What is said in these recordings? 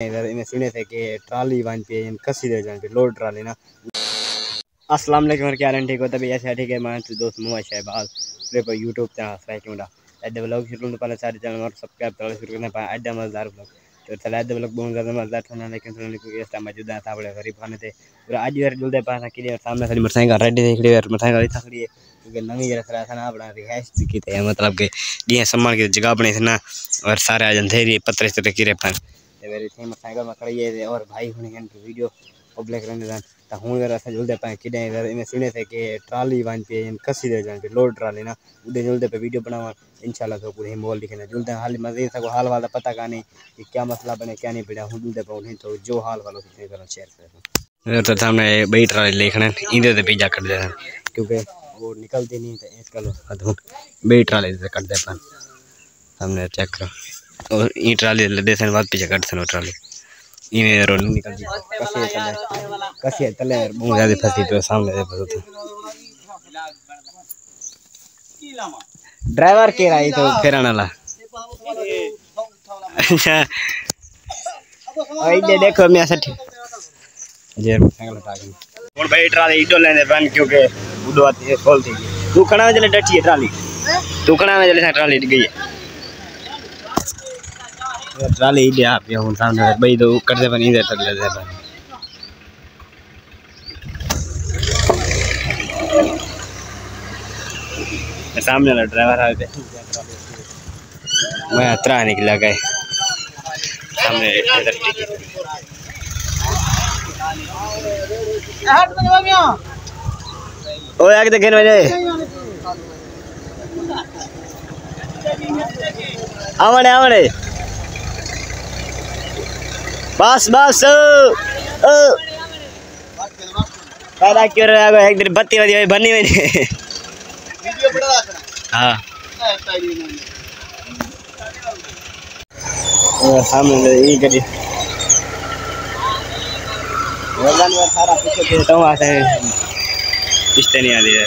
इधर इन्हें सुने थे कि ट्राली वन पे कसी दे जान पे लोड ट्राली ना। अस्सलाम वालेकुम, क्या हाल ठीक हो? तभी ऐसे ठीक है। मैं दोस्त मुआ शहबाज प्ले पर यूट्यूब चैनल सब्सक्राइब क्यों ऐसे व्लॉग शुरू पहले सारे चैनल और सब्सक्राइब कर शुरू करने पाए ऐसे मजेदार व्लॉग तो चला ऐसे व्लॉग बहुत ज़्यादा मजेदार था लेकिन क्योंकि इस टाइम मौजूद था बड़े गरीब खाने थे और आज यार जुलते पास क्लियर सामने खाली मोटरसाइकिल रेडी देख लिया मोटरसाइकिल थकड़ी है क्योंकि नवी जरा खरा था ना अपना रिहाइश की थे मतलब कि ये सम्मान की जगह बनी थी ना और सारे आ जाते पत्थर से गिरे पान मेरी थी मोटरसाइकिल में खड़ी है और भाई हुने वीडियो पब्लिक रहने तो हूँ यार अस जुलते पाए कि इन्हें सुने थे कि ट्राली वन पे कसी दे जान पे लोड ट्राली ना उधे जुलते पे वीडियो बनावा इंशाल्लाह तो पूरे बोल लिखे जुलते हाल मजे सको हाल वाला पता का नहीं कि क्या मसला बने क्या नहीं पड़ा हूँ जुलते पाऊँ नहीं तो जो हाल वालों से करना शेयर करें तो सामने बई ट्राली लिखना इंदे ते पिज्जा कट दे क्योंकि वो निकलती नहीं तो इस कल बई ट्राली से कट दे पान सामने चेक करो और ई ट्राली लदे सन बाद पीछे कट सन ट्राली इन्हें रोड निकल जी कसी तले बहुत ज्यादा फंसी तो सामने दे पड़ो ड्राइवर के रही तो फेरन वाला अच्छा ओए देखो मैं 60 जे साइकिल हटा के और भाई ट्राली इडो लेने बन क्योंकि उडो आती है खोल थी तू कणा में चले डटी है ट्राली तू कणा में चले ट्राली गई है ट्राली इडे आप ये हूं सामने भाई तो कर दे बनी इधर चल ले दे सामने वाला ड्राइवर आ गया मैं अतरा निकला गए सामने इधर ओ आगे देख बजे आवड़े आवड़े बस बस पैदा क्यों रहा एक दिन बत्ती वाली बनी हुई वीडियो बड़ा रखना हां और सामने ये गड़ी वजन में सारा पीछे तो आते हैं किस्ते नहीं आ रही है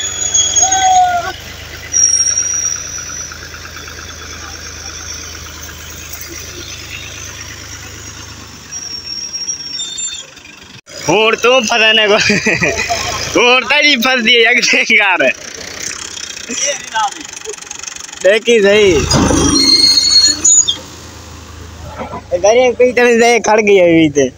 और तो फसाने को और तारी फंस दी एक कार देखी सही गाड़ी कई तरह से खड़ गई है अभी